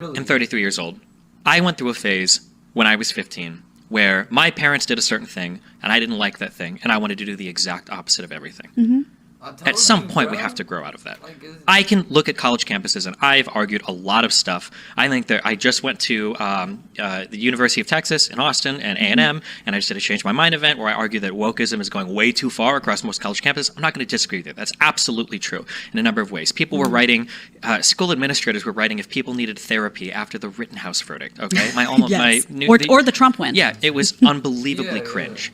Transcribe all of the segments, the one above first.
I'm 33 years old. I went through a phase when I was 15 where my parents did a certain thing and I didn't like that thing and I wanted to do the exact opposite of everything. Mm-hmm. At some point, we have to grow out of that. I can look at college campuses, and I've argued a lot of stuff. I think that I just went to the University of Texas in Austin and A&M, and I just did a Change My Mind event where I argue that wokeism is going way too far across most college campuses. I'm not going to disagree with that. That's absolutely true in a number of ways. People were writing, school administrators were writing if people needed therapy after the Rittenhouse verdict. Okay, Yes. Or the Trump win. Yeah, it was unbelievably cringe.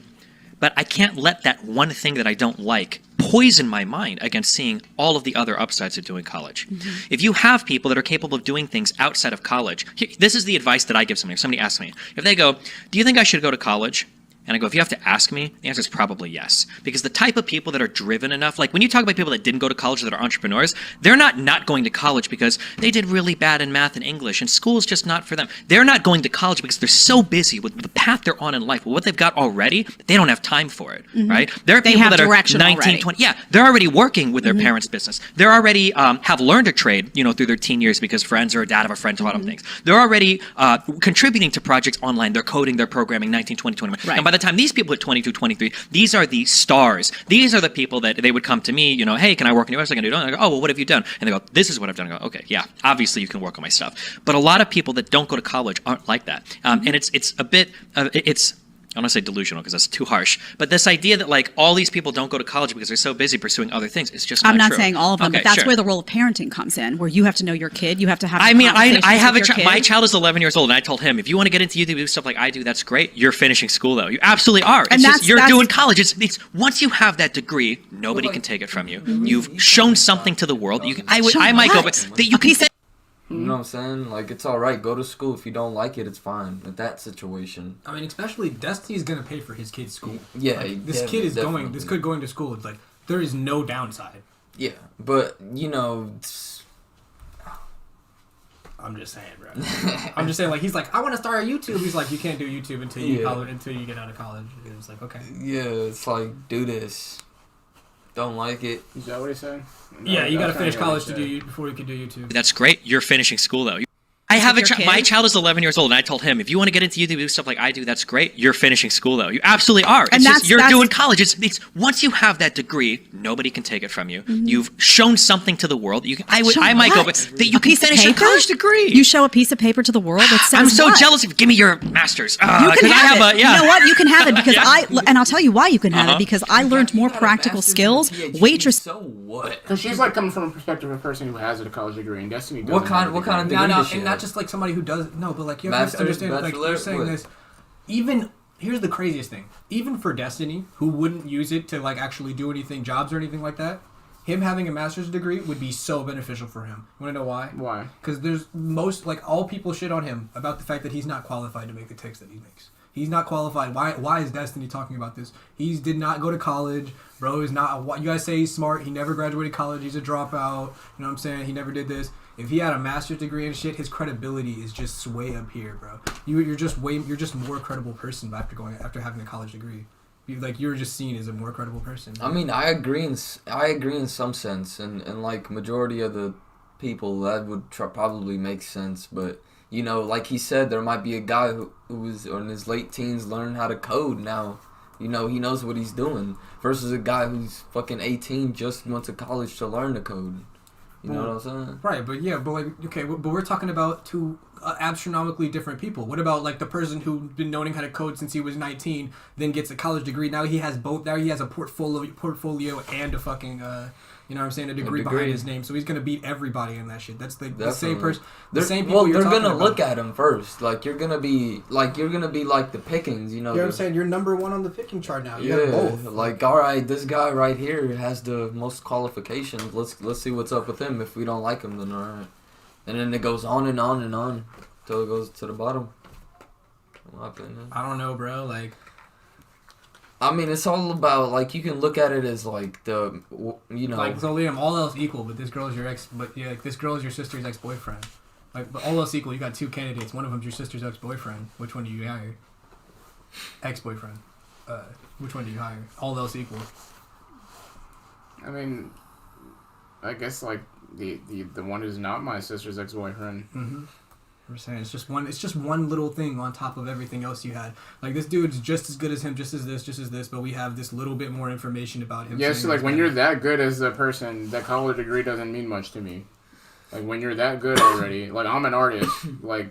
But I can't let that one thing that I don't like poison my mind against seeing all of the other upsides of doing college. If you have people that are capable of doing things outside of college, this is the advice that I give somebody. If somebody asks me, if they go, do you think I should go to college? And I go, if you have to ask me, the answer is probably yes. Because the type of people that are driven enough, like when you talk about people that didn't go to college that are entrepreneurs, they're not going to college because they did really bad in math and English and school's just not for them. They're not going to college because they're so busy with the path they're on in life, with what they've got already, they don't have time for it, right? There are They people have that are direction 19, already. 20, yeah, they're already working with their parents' business. They're already have learned a trade, through their teen years because friends or a dad of a friend taught them things. They're already contributing to projects online. They're coding, they're programming 19, 20, 21. Right. And by the time these people hit 22, 23, these are the stars. These are the people that they would come to me, hey, can I work on your website? Can I do it? And I go, oh, well, what have you done? And they go, this is what I've done. I go, okay, yeah, obviously you can work on my stuff. But a lot of people that don't go to college aren't like that. And it's a bit, I don't want to say delusional because that's too harsh, but this idea that like all these people don't go to college because they're so busy pursuing other things is just not I'm not true. saying all of them, Okay, but that's sure. where the role of parenting comes in, where you have to know your kid. You have to have. I mean, I have conversations with your my kid. child is 11 years old, and I told him, if you want to get into YouTube and do stuff like I do, that's great. You're finishing school, though. You absolutely are. It's And just, you're that's- doing college. It's once you have that degree, nobody can take it from you. You've shown something to the world. I might go, but that you can say. You know what I'm saying? Like, it's alright, go to school. If you don't like it, it's fine. With that situation. I mean, especially Destiny's gonna pay for his kid's school. Yeah, Like, this yeah, kid is definitely. this kid going to school. It's like, there is no downside. Yeah, but, I'm just saying, bro. I'm just saying, like, he's like, I want to start a YouTube. He's like, you can't do YouTube until you get out of college. And it's like, okay. yeah, it's like, do this. Don't like it. Is that what he said? No, Yeah, you got to that's finish not what college he to said. do before you can do YouTube. That's great. You're finishing school, though. I have your kid? my child is 11 years old, and I told him, if you want to get into YouTube and do stuff like I do, that's great. You're finishing school, though. You absolutely are. And You're that's- doing college. It's once you have that degree, nobody can take it from you. You've shown something to the world. I might go, but that you A can piece of finish a paper? college degree. You show a piece of paper to the world that says I'm so what? jealous of. Give me your master's. You 'cause can I have it. yeah. You know what? You can have it because Yeah. and I'll tell you why you can have Uh-huh. it because I learned more practical skills. Waitress. So what? Because she's like coming from a perspective of a person who has a college degree, and Destiny doesn't. What kind have a of degree. degree No, does she and not have? just like somebody who does no, but like you have to Master's, understand. Like bachelor, you're saying what? this, even here's the craziest thing. Even for Destiny, who wouldn't use it to like actually do anything, jobs or anything like that, him having a master's degree would be so beneficial for him. Want to know why? Why? Because there's all people shit on him about the fact that he's not qualified to make the takes that he makes. He's not qualified. Why is Destiny talking about this? He did not go to college. Bro is not. You guys say he's smart. He never graduated college. He's a dropout. You know what I'm saying? He never did this. If he had a master's degree and shit, his credibility is just way up here, bro. You're just more credible person after having a college degree. You're just seen as a more credible person. I mean, I agree in some sense, and like majority of the people that would probably make sense. But like he said, there might be a guy who was in his late teens learning how to code now. He knows what he's doing versus a guy who's fucking 18 just went to college to learn to code. You know what I'm saying? Right, but we're talking about two astronomically different people. What about like the person who's been knowing how to code since he was 19, then gets a college degree? Now he has both. Now he has a portfolio and a fucking you know what I'm saying, a degree behind his name. So he's gonna beat everybody in that shit. That's the same person. The same people. They're talking gonna about. look at him first. Like you're gonna be like the pickings. You know what I'm saying? You're number one on the picking chart now. You have Yeah, both. like all right, this guy right here has the most qualifications. Let's see what's up with him. If we don't like him, then all right. And then it goes on and on and on until it goes to the bottom. In my opinion. I don't know, bro. Like, I mean, it's all about like you can look at it as like like so Liam, all else equal, but this girl's your ex. But yeah, like, this girl is your sister's ex-boyfriend. Like, but all else equal, you got two candidates. One of them's your sister's ex-boyfriend. Which one do you hire? Ex-boyfriend. Which one do you hire? All else equal. I mean, I guess like the one who's not my sister's ex-boyfriend. Mm-hmm. I'm saying it's just one little thing on top of everything else you had. Like this dude's just as good as him, just as this, but we have this little bit more information about him. Yeah, saying so like he's when better. you're that good as a person, that college degree doesn't mean much to me. Like when you're that good already, like I'm an artist. I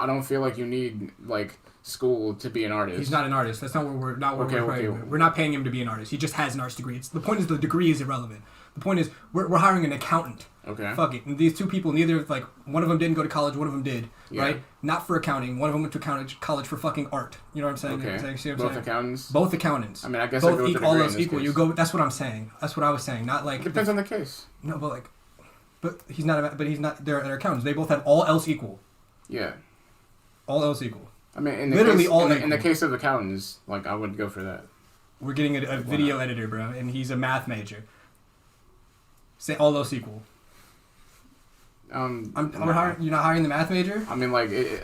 don't feel like you need like school to be an artist. He's not an artist. That's not what we're not what Okay, we're okay. paying. We're not paying him to be an artist. He just has an arts degree. The point is the degree is irrelevant. The point is we're hiring an accountant. Okay. Fuck it. And these two people, neither like one of them didn't go to college, one of them did, Yeah. right? Not for accounting. One of them went to college for fucking art. You know what I'm saying? Okay. See what I'm Both saying? accountants. Both accountants. I mean, I guess I both go with the all degree in else this equal. case. You go. That's what I'm saying. That's what I was saying. Not like It depends on the case. no, but like, but he's not. But he's not. They're accountants. They both have all else equal. Yeah. All else equal. I mean, in the Literally case, all in the equal. case of accountants, like I would go for that. We're getting a video editor, bro, and he's a math major. Say all else equal. We're hiring. You're not hiring the math major. I mean, like It's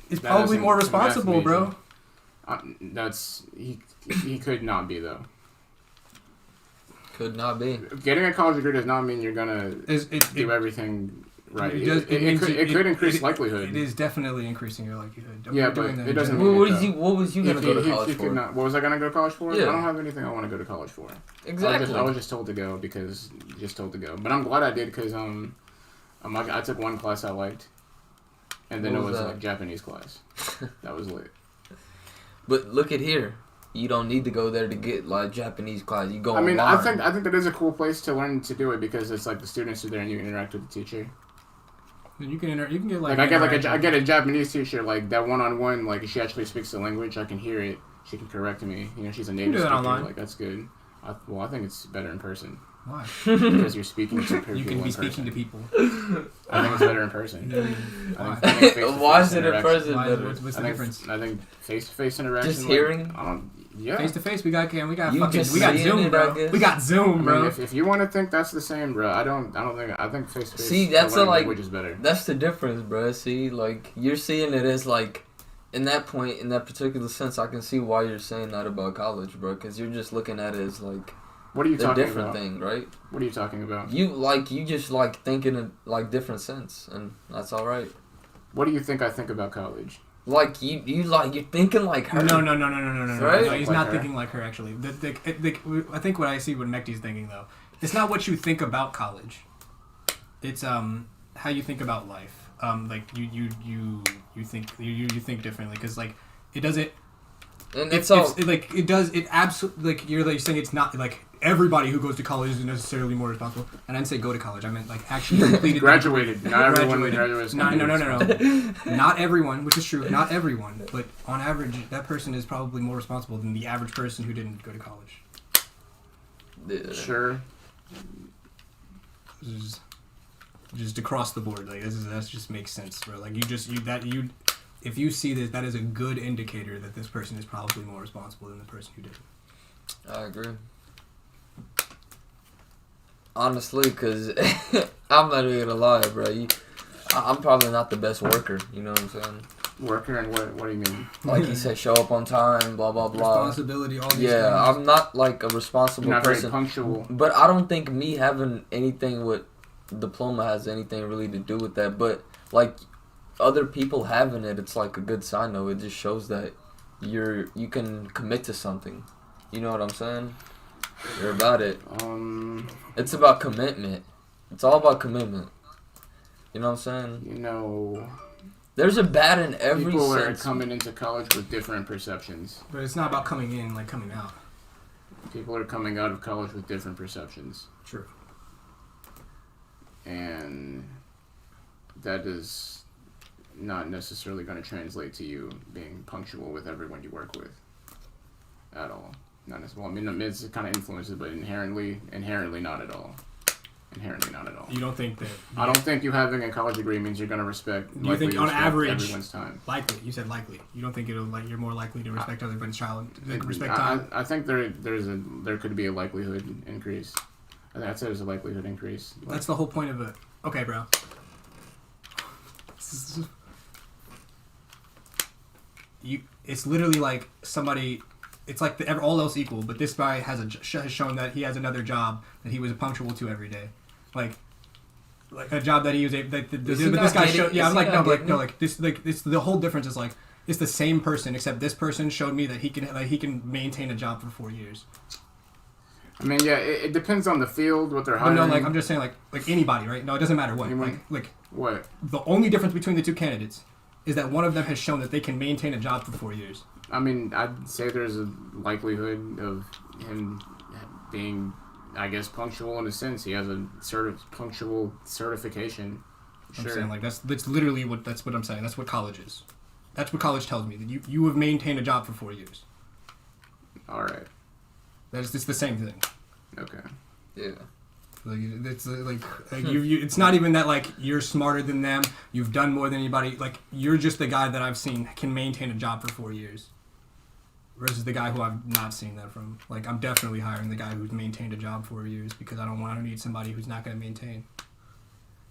that probably isn't more a math responsible, major. bro. That's he could not be though. Could not be. Getting a college degree does not mean you're gonna do everything right. It could increase likelihood. It is definitely increasing your likelihood. Yeah, We're but doing that it in doesn't general. mean What was you gonna go to college for? What was I gonna go to college for? Yeah. I don't have anything I want to go to college for. Exactly. I was just told to go because But I'm glad I did because I took one class I liked, and then What it was was that? like Japanese class. That was lit. But look at here. You don't need to go there to get like Japanese class. You go I mean, online. I think that is a cool place to learn to do it because it's like the students are there and you interact with the teacher. You can you can get like. Like I get a Japanese teacher like that one-on-one. Like she actually speaks the language. I can hear it. She can correct me. You know, she's a native do that speaker. online. Like that's good. I think it's better in person Why? because you're speaking to people You can be in speaking to person. people. I think it's better in person. Why? I think face-to-face Why is it in interaction- person Why? better? What's the I think, difference? I think face-to-face interaction. Just like, hearing? Yeah. Face to face, we got You fucking just we got seeing Zoom, it, I bro. guess. We got I Zoom, mean, bro. if you want to think that's the same, bro, I think face-to-face. See, that's learning a, like- language is better. That's the difference, bro. See, like you're seeing it as like, in that point, in that particular sense, I can see why you're saying that about college, bro. Because you're just looking at it as like What are you the talking different about? thing, right? What are you talking about? You just like thinking in like different sense, and that's all right. What do you think I think about college? Like you're thinking like her. No. Right? No, he's Like not her. thinking like her, actually. I think what I see what Mekti's thinking, though, it's not what you think about college. It's how you think about life. Like you think differently because like it doesn't. And it's all. It does it absolutely like you're like saying it's not like everybody who goes to college is necessarily more responsible. And I didn't say go to college. I meant like actually completed. Graduated. Not everyone Graduated. graduates. No. Not everyone, which is true. Not everyone, but on average, that person is probably more responsible than the average person who didn't go to college. Sure. Just across the board, like that just makes sense, bro. Like if you see that is a good indicator that this person is probably more responsible than the person who didn't. I agree. Honestly, because I'm not even gonna lie, bro. I'm probably not the best worker. You know what I'm saying? Worker and what do you mean? Like he said, show up on time, blah blah blah. Responsibility, all these Yeah, things. I'm not like a responsible You're not very person. punctual. But I don't think me having anything with diploma has anything really to do with that. But like other people having it, it's like a good sign though. It just shows that you can commit to something. You know what I'm saying? You're about it. It's about commitment. It's all about commitment. You know what I'm saying? You know, There's a bad in every people are sense. coming into college with different perceptions. But it's not about coming in, like coming out. People are coming out of college with different perceptions. True. And that is not necessarily going to translate to you being punctual with everyone you work with at all. Not necessarily. Well, I mean, it's kind of influences, but inherently not at all. Inherently not at all. You don't think that? I don't think you having a college degree means you're going to respect. Do you think on respect average- everyone's time? Likely, you said likely. You don't think it'll like you're more likely to respect other people's child, respect I, time. I think there could be a likelihood increase. I think I'd say there's a likelihood increase. Like, That's the whole point of it. Okay, bro. It's literally like somebody. It's like all else equal, but this guy has shown that he has another job that he was punctual to every day. Like, like a job that he was able. But Is he this not guy getting- showed. Yeah, is I'm he like not no, getting it? like this. The whole difference is like it's the same person except this person showed me that he can maintain a job for 4 years. I mean, yeah, it depends on the field, what they're But hiring. no, like I'm just saying like anybody, right? No, it doesn't matter what. You mean- Like What? the only difference between the two candidates is that one of them has shown that they can maintain a job for 4 years. I mean, I'd say there's a likelihood of him being, I guess, punctual in a sense. He has a punctual certification. I'm Sure. saying like that's literally what I'm saying. That's what college is. That's what college tells me that you have maintained a job for 4 years. All right. It's the same thing. Okay. Yeah. Like it's like you. It's not even that like you're smarter than them. You've done more than anybody. Like you're just the guy that I've seen can maintain a job for 4 years. Versus the guy who I've not seen that from. Like I'm definitely hiring the guy who's maintained a job 4 years because I don't need somebody who's not going to maintain.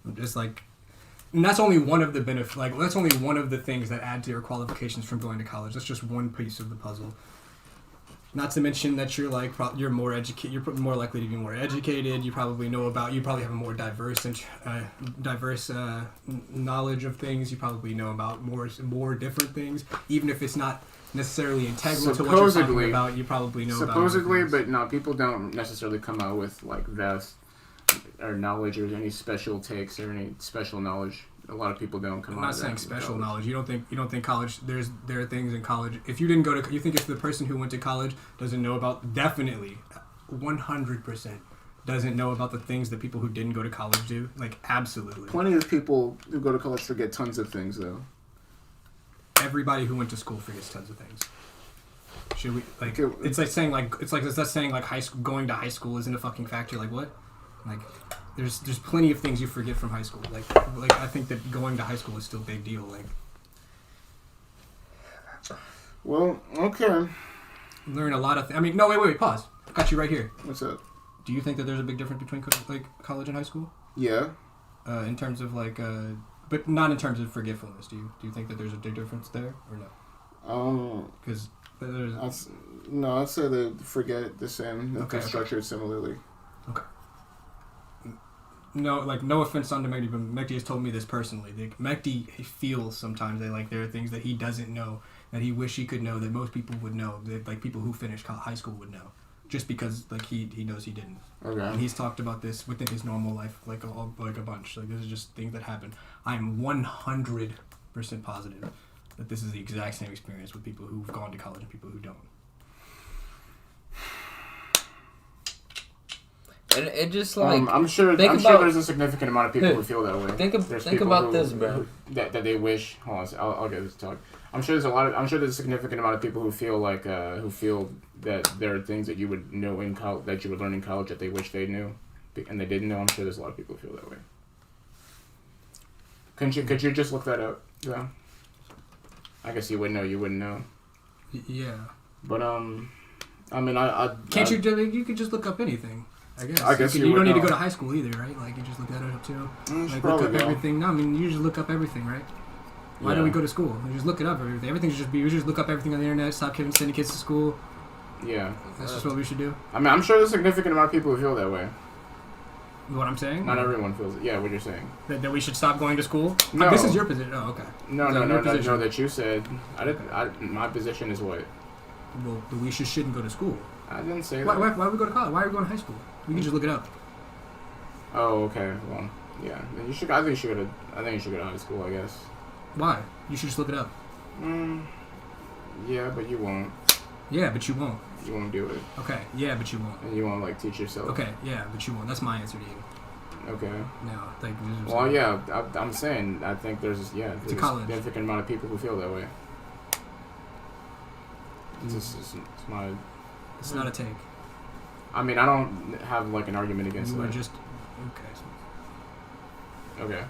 I'm just like, and that's only one of the benefits. Like that's only one of the things that add to your qualifications from going to college. That's just one piece of the puzzle. Not to mention that you're like you're more educated. You're more likely to be more educated. You probably know about. You probably have a more diverse knowledge of things. You probably know about more different things, even if it's not necessarily integral to what you're talking Supposedly. about. You probably know Supposedly, about. but no, people don't necessarily come out with like vast or knowledge or any special takes or any special knowledge. A lot of people don't come I'm out. not of saying that special college. knowledge. You don't think college. There are things in college. If you didn't go to, you think if the person who went to college doesn't know about, definitely, 100% doesn't know about the things that people who didn't go to college do. Like absolutely. Plenty of people who go to college forget tons of things, though. Everybody who went to school forgets tons of things. Should we like? Okay. It's like saying like high school, going to high school isn't a fucking factor. Like what? Like there's plenty of things you forget from high school. Like I think that going to high school is still a big deal. Like Well, okay. learn a lot of. I mean, no, wait, pause. I got you right here. What's up? Do you think that there's a big difference between like college and high school? Yeah. In terms of like, but not in terms of forgetfulness. Do you think that there's a big difference there or no? Because there's. I'd say they forget the same. Okay. They're structured similarly. Okay. No, like no offense on to Mehdi, but Mehdi has told me this personally. Like, Mehdi feels sometimes that like there are things that he doesn't know that he wish he could know that most people would know, that like people who finished high school would know, just because like he knows he didn't. Okay. And he's talked about this within his normal life like a bunch. Like this is just things that happen. I am 100% positive that this is the exact same experience with people who've gone to college and people who don't. And it just like I'm sure think sure about- there's a significant amount of people Hey, who feel that way. There's think people about who- this, bro. that they wish. Hold on, I'll get this talk. I'm sure there's a significant amount of people who feel like who feel that there are things that you would know in college, that you would learn in college, that they wish they knew, and they didn't know. I'm sure there's a lot of people who feel that way. Could you just look that up? Yeah. I guess you would know. You wouldn't know. Yeah. But I mean, I Can't you? You could just look up anything. I guess. I guess you you don't would need to know. go to high school either, right? Like you just look that up too. should Like probably look up go. everything. No, I mean you just look up everything, right? Why do Yeah. we go to school? We just look it up. Everything. Everything should just be. We just look up everything on the internet. Stop sending kids to school. Yeah. That's just what we should do. I mean, I'm sure there's a significant amount of people who feel that way. What I'm saying? Not everyone feels it. Yeah, what you're saying. That we should stop going to school. No. This is your position. Oh, okay. No, Is no, that no, your no, position? no. That you said. My position is what? Well, that we shouldn't go to school. I didn't say Why that. we go to college? Why are we going to high school? We can just look it up. Oh, okay. Well, yeah. You should. I think you should go to. I think you should go to high school. I guess. Why? You should just look it up. Yeah, but you won't. Yeah, but you won't. You won't do it, Okay. Yeah, but you won't. and you won't like teach yourself. Okay. Yeah, but you won't. That's my answer to you. Okay. No, like. Well, yeah. I'm saying. I think there's there's a college. significant amount of people who feel that way. It's just it's my. It's not a take. I mean, I don't have like an argument against You were that. just okay. Okay.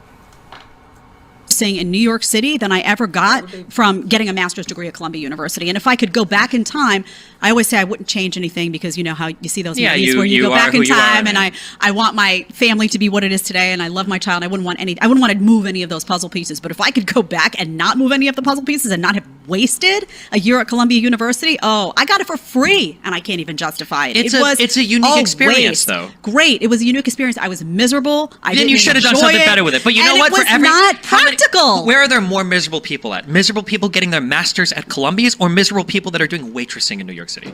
waitressing in New York City than I ever got from getting a master's degree at Columbia University. And if I could go back in time, I always say I wouldn't change anything, because you know how you see those Yeah, movies you- where you you go are back who in you are, time, and man. I want my family to be what it is today, and I love my child. I wouldn't want to move any of those puzzle pieces. But if I could go back and not move any of the puzzle pieces and not have wasted a year at Columbia University, I got it for free, and I can't even justify it. It's a unique experience, though. Great. It was a unique experience. I was miserable. I Then didn't you should have done enjoy something better with it. But you know and what? It was not practical. Where are there more miserable people at? Miserable people getting their masters at Columbia's, or miserable people that are doing waitressing in New York City?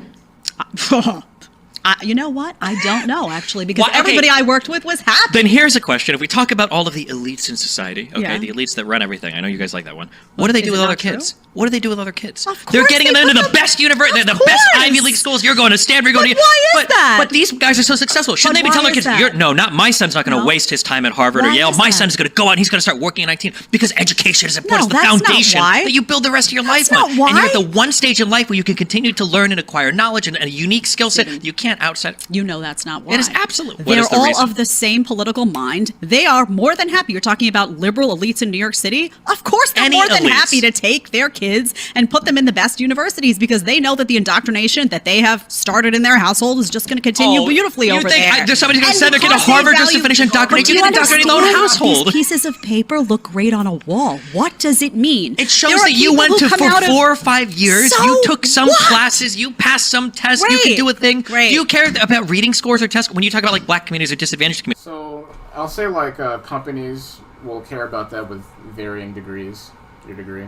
You know what? I don't know, actually, because Why- okay. everybody I worked with was happy. Then here's a question. If we talk about all of the elites in society, okay, Yeah. the elites that run everything, I know you guys like that one. What do they do is with it other not true? kids? What do they do with other kids? Of They're course getting they them into put the them- best university, Of the best course. Ivy League schools. You're going to Stanford. You're going But why is that? But these guys are so successful. Shouldn't But they be why telling their is kids, that? no, not my son's not going to No. waste his time at Harvard or Why Yale. is My that? son's going to go out and he's going to start working at 19, because education is important. No, It's the that's not foundation why. that you build the rest of your life That's on. not why. And you're at the one stage in life where you can continue to learn and acquire knowledge and a unique skill set that you can't outside. You know that's not why. It is absolute. What They're is the all reason? of the same political mind. They are more than happy. You're talking about liberal elites in New York City. Of course, they're Any more than elites. happy to take their kids and put them in the best universities, because they know that the indoctrination that they have started in their household is just going to continue Oh, beautifully you over think there. there's somebody who's And send their kid to because they Harvard just to value- finish indoctrinating? But You you can indoctrinate their own understand, household. These pieces of paper look great on a wall. What does it mean? It shows There are that you people went who to come for out of- 4 or 5 years. So you took some what? classes. You passed some tests. You can Great. do a thing. Great. Do you care about reading scores or tests when you talk about like black communities or disadvantaged communities? So I'll say like companies will care about that with varying degrees. Your degree.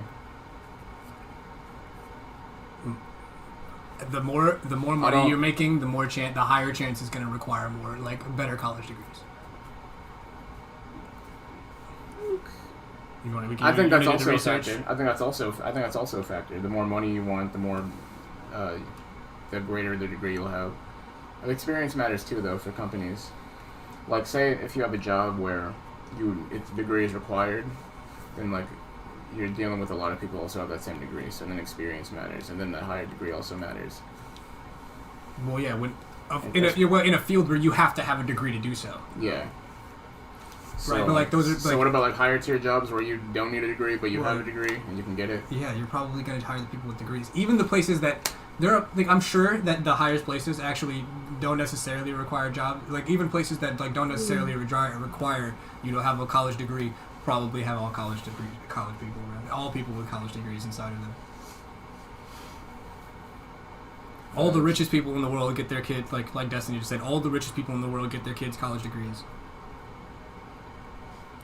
The more I money don't- you're making, the higher chance it's going to require more, like, better college degrees. You want to? I think that's also a factor. I think that's also a factor. The more money you want, the more, the greater the degree you'll have. The experience matters too, though, for companies. Like, say if you have a job where its degree is required, then like you're dealing with a lot of people also have that same degree. So then experience matters, and then the higher degree also matters. Well, yeah, you're in a field where you have to have a degree to do so. Yeah. Right, but like those are So like, what about like higher tier jobs where you don't need a degree but you have a degree and you can get it? yeah, you're probably going to hire the people with degrees. Even the places that like, I'm sure that the highest places actually don't necessarily require job. Like even places that like don't necessarily require you to have a college degree probably have all college people around. All people with college degrees inside of them. All the richest people in the world get their kids, like Destiny just said, all the richest people in the world get their kids college degrees.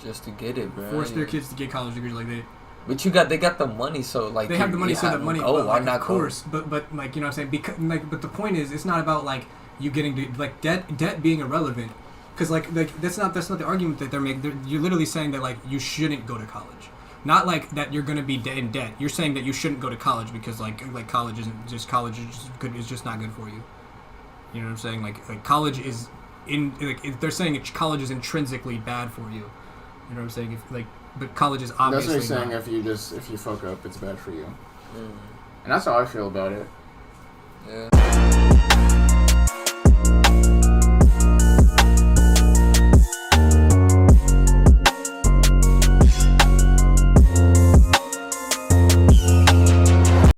Just to get it, bro. Force their kids to get college degrees like they. But they got the money, so like They have the money, so the money. Oh, but, why like, not of course, but like you know what I'm saying. Because like, but the point is, it's not about like you getting to, like debt being irrelevant. Because like that's not the argument that they're making. You're literally saying that like you shouldn't go to college, not like that you're gonna be in debt. You're saying that you shouldn't go to college because like college is just not good for you. You know what I'm saying? Like college is if they're saying college is intrinsically bad for you. You know what I'm saying? But college is That's obviously what you're saying. not. If you fuck up, it's bad for you. And that's how I feel about it. Yeah.